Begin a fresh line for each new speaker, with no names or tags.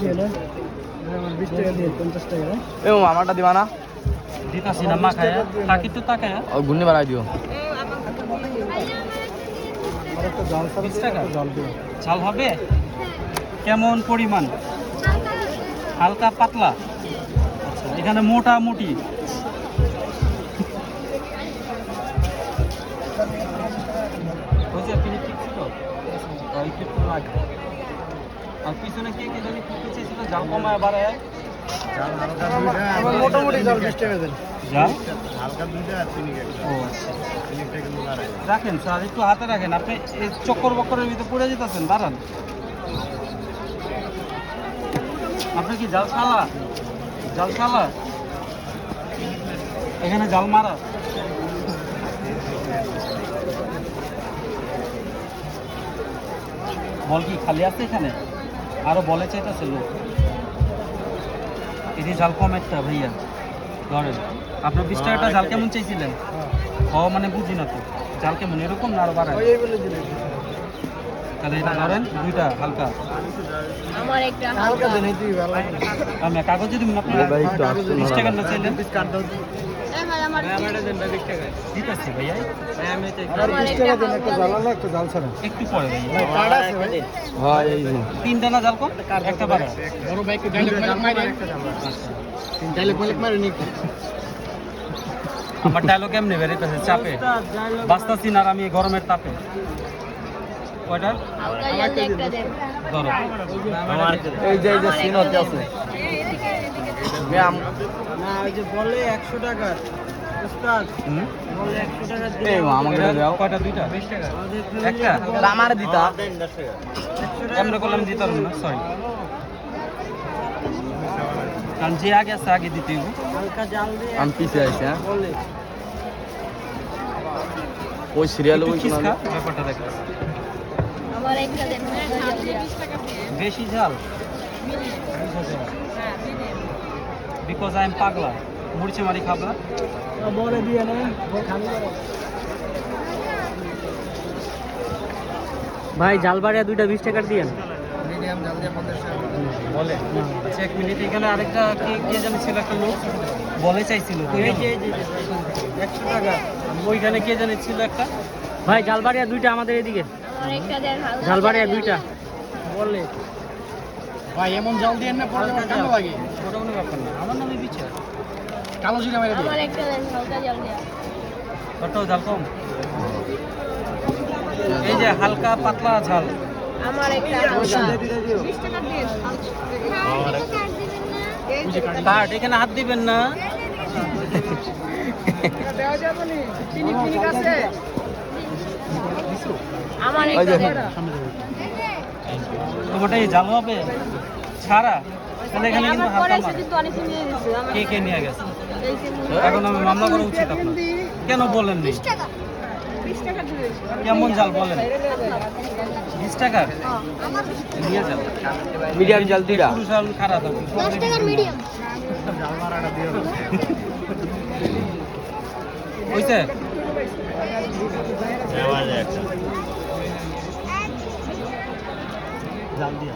দিয়ে না, আমার 20 টাকা দিয়ে 50 টাকা।
এ আমারটা দিবা না?
দিতাছি না, মা খায় থাকি তো তাকায়।
ও গুন্নি বাড়াই দিও।
আর একটা জাল ছাড়া
20 টাকা
জাল দিও।
ঝাল হবে কেমন পরিমাণ? হালকা পাতলা। আচ্ছা, এখানে মোটামুটি হয়েছে। পিনি ঠিক ছিল আর একটু লাগবে। আর পিছনে কে কে জানি করতে চেয়েছিল জাল কমায় বাড়ায়।
আমার মোটামুটি জাল 20 টাকা দেন।
জাল
হালকা দুইটা আর চিনি একটা
ও আচ্ছা,
চিনিটা কিন্তু দাঁড়ায়
রাখেন স্যার, একটু হাতে রাখেন। আপনি এই চক্কর বক্করের ভিতরে পড়ে যেতেছেন, দাঁড়ান। আপনি কি জাল খালা? জাল খালা এখানে জাল মারা। বল কি খালি আছে এখানে? আরো বলে চাইতেছে লোক। এটি জাল কম একটা ভাইয়া ধরেন। আপনার 20 টাকাটা জাল কেমন চাইছিলেন? ও মানে বুঝি না তো, জাল কেমন এরকম না আরো বাড়ায়?
ওই এই বলে দিলে
তাহলে এটা ধরেন দুইটা হালকা।
আমার একটা
হালকা দেন, এই দুই ভালো লাগে।
আমি কাগজে দিব আপনি।
ভাই একটু আসতে
20 টাকা না চাইলেন?
কাট দাও।
ভাই আমার
দিতেছি ভাইয়া।
আমার 20 টাকা দেন, একটা জাল আলা, একটা জাল ছাড়া।
একটু পরে ভাইয়া।
ভাই কাট আছে ভাই।
হ্যাঁ এই যে।
তিনটা না জাল কম একটা বাড়া।
বড় ভাই একটু ডাইলেক্ট মাইরে একটা জাল। ডাইলেক্ট মাইরে নি।
আমার ডায়লগ এমনি বেরিতেছে চাপে, বাঁচতাছি না আর আমি গরমের তাপে। কয়টা
হালকা জল একটা দেন।
ধরো।
এই যে সিন হচ্ছে আছে। ব্যায়াম
না ওই যে বলে 100 টাকা উস্তাদ,
হুম?
বলে 100 টাকা
এই আমাকে দাও।
কয়টা? দুইটা? 20 টাকা একটা।
আমার দিতা।
এমনি করলাম দিতে পারবো না, সরি। কারণ যে আগে আছে আগে দিতে হবে।
হালকা জাল দিয়ে
আমি পিছে আইছি হ্যাঁ।
বলে
ওই সিরিয়ালে
একটু
ওই
খিসকা ব্যাপারটা দেখ।
আমার একটা দেন।
বেশি ঝাল বিকজ আই এম পাগলা, মরিচে মারি খাবলা।
বলে দিয়ে না খালি করে।
ভাই জালবাড়িয়া দুইটা 20 টাকার দিয়েন।
মিডিয়াম জাল দিয়ে 50 টাকা।
বলে আচ্ছা, 1 মিনিট। এখানে আরেকটা কে জানি ছিল, একটা লোক বলে চাইছিল।
এই যে 100 টাকা।
ওইখানে কে জানি ছিল একটা।
ভাই জালবাড়িয়া দুইটা আমাদের এদিকে।
আমার একটা দেন হালকা।
জালবাড়িয়া দুইটা।
বলে ভাই এমন জাল দিয়ে না পরে আমার কেমন লাগে?
ওটা কোনো ব্যাপার না, আমার নামে বিচার।
কালো জিরা মেরে
আমার
দিয়ে।
একটা দেন হালকা জল দেন।
ওটাও ঝাল কম। এই যে হালকা পাতলা ঝাল।
আমার একটা হালকা 20 টাকা দেন।
কাট এখানে হাত দিবেন না।
দেওয়া যাবে না। চিনি চিনি কাছে।
আমার
ওই
একটা
যে
দেন।
তোমারটা এই ঝাল হবে ছাড়া, তাহলে এখানে কিন্তু
আমার পরে
হালকা
এসে
মারে।
কিন্তু অনেক নিয়ে গেছে। আমার
কে কে নিয়ে গেছে?
এই যে
এখন আমি মামলা করা উচিত আপনার। কেন বলেন নি?
20 টাকা দিবেন।
কেমন জাল বলেন? 20 টাকা নিয়ে যান।
মিডিয়াম জাল দুইটা।
পুরুষ জাল খারাপ হবে।
10 টাকার মিডিয়াম।
জাল মারাটা দিও।
হইছে?
দেওয়া যায় একটা
জাল দিয়া।